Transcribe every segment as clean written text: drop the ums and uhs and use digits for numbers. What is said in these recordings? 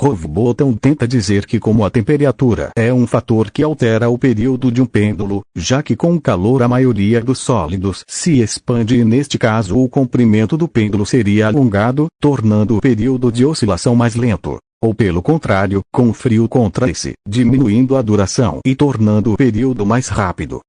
Houghton tenta dizer que como a temperatura é um fator que altera o período de um pêndulo, já que com o calor a maioria dos sólidos se expande e neste caso o comprimento do pêndulo seria alongado, tornando o período de oscilação mais lento. Ou pelo contrário, com o frio contrai-se, diminuindo a duração e tornando o período mais rápido.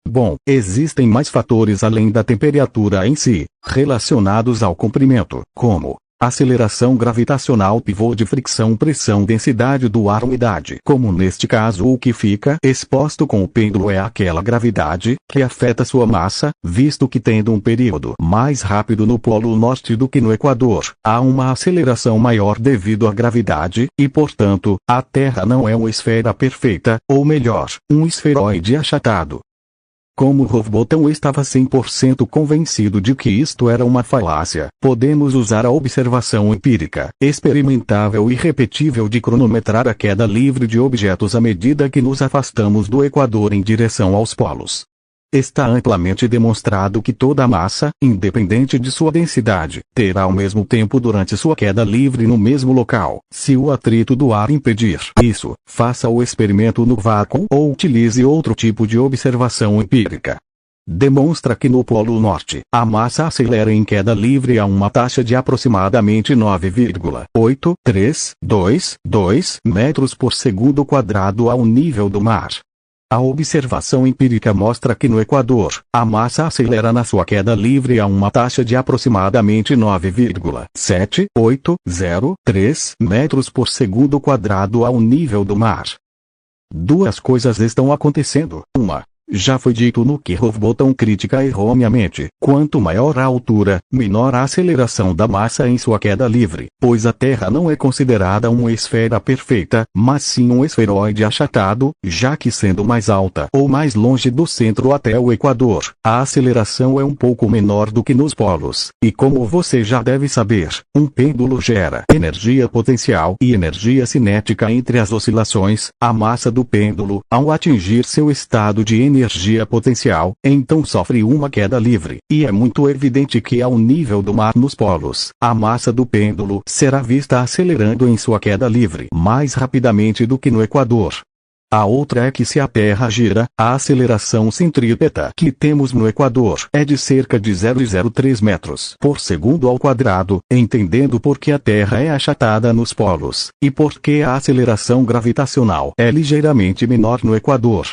Bom, existem mais fatores além da temperatura em si, relacionados ao comprimento, como aceleração gravitacional, pivô de fricção, pressão, densidade do ar, umidade. Como neste caso o que fica exposto com o pêndulo é aquela gravidade que afeta sua massa, visto que tendo um período mais rápido no polo norte do que no equador, há uma aceleração maior devido à gravidade, e portanto, a Terra não é uma esfera perfeita, ou melhor, um esferoide achatado. Como Houghton estava 100% convencido de que isto era uma falácia, podemos usar a observação empírica, experimentável e repetível de cronometrar a queda livre de objetos à medida que nos afastamos do equador em direção aos polos. Está amplamente demonstrado que toda massa, independente de sua densidade, terá o mesmo tempo durante sua queda livre no mesmo local. Se o atrito do ar impedir isso, faça o experimento no vácuo ou utilize outro tipo de observação empírica. Demonstra que no Polo Norte, a massa acelera em queda livre a uma taxa de aproximadamente 9,8322 metros por segundo quadrado ao nível do mar. A observação empírica mostra que no Equador, a massa acelera na sua queda livre a uma taxa de aproximadamente 9,7803 metros por segundo quadrado ao nível do mar. Duas coisas estão acontecendo. Uma, já foi dito no que Houghton critica erroneamente, quanto maior a altura, menor a aceleração da massa em sua queda livre, pois a Terra não é considerada uma esfera perfeita, mas sim um esferoide achatado, já que sendo mais alta ou mais longe do centro até o Equador, a aceleração é um pouco menor do que nos polos, e como você já deve saber, um pêndulo gera energia potencial e energia cinética entre as oscilações. A massa do pêndulo, ao atingir seu estado de energia potencial, então sofre uma queda livre, e é muito evidente que ao nível do mar nos polos, a massa do pêndulo será vista acelerando em sua queda livre mais rapidamente do que no Equador. A outra é que se a Terra gira, a aceleração centrípeta que temos no Equador é de cerca de 0,03 metros por segundo ao quadrado, entendendo por que a Terra é achatada nos polos, e por que a aceleração gravitacional é ligeiramente menor no Equador.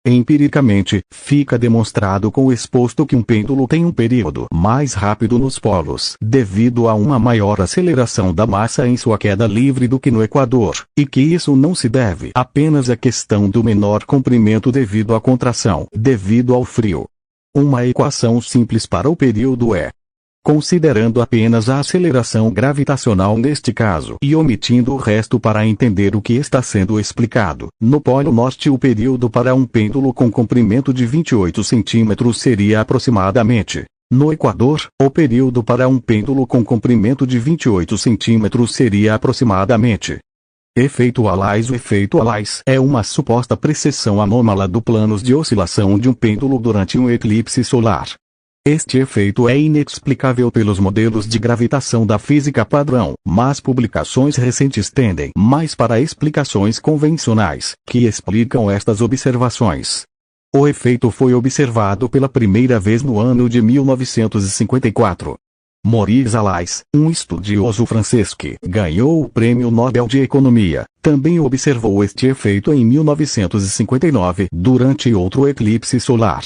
Empiricamente, fica demonstrado com o exposto que um pêndulo tem um período mais rápido nos polos devido a uma maior aceleração da massa em sua queda livre do que no Equador, e que isso não se deve apenas à questão do menor comprimento devido à contração, devido ao frio. Uma equação simples para o período é, considerando apenas a aceleração gravitacional neste caso e omitindo o resto para entender o que está sendo explicado. No Polo Norte, o período para um pêndulo com comprimento de 28 centímetros seria aproximadamente. No Equador, o período para um pêndulo com comprimento de 28 centímetros seria aproximadamente. Efeito Alais. O efeito Alais é uma suposta precessão anômala do planos de oscilação de um pêndulo durante um eclipse solar. Este efeito é inexplicável pelos modelos de gravitação da física padrão, mas publicações recentes tendem mais para explicações convencionais, que explicam estas observações. O efeito foi observado pela primeira vez no ano de 1954. Maurice Allais, um estudioso francês que ganhou o Prêmio Nobel de Economia, também observou este efeito em 1959 durante outro eclipse solar.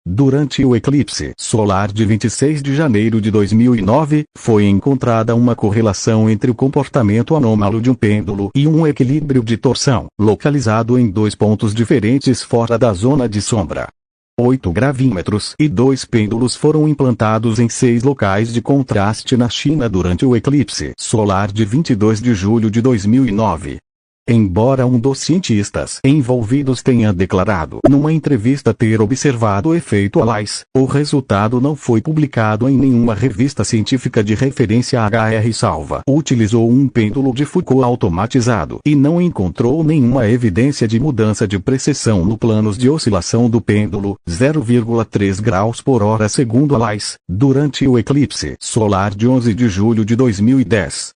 Durante o eclipse solar de 26 de janeiro de 2009, foi encontrada uma correlação entre o comportamento anômalo de um pêndulo e um equilíbrio de torção, localizado em dois pontos diferentes fora da zona de sombra. 8 gravímetros e 2 pêndulos foram implantados em 6 locais de contraste na China durante o eclipse solar de 22 de julho de 2009. Embora um dos cientistas envolvidos tenha declarado numa entrevista ter observado o efeito Allais, o resultado não foi publicado em nenhuma revista científica de referência. HR Salva utilizou um pêndulo de Foucault automatizado e não encontrou nenhuma evidência de mudança de precessão no planos de oscilação do pêndulo, 0,3 graus por hora segundo Allais, durante o eclipse solar de 11 de julho de 2010.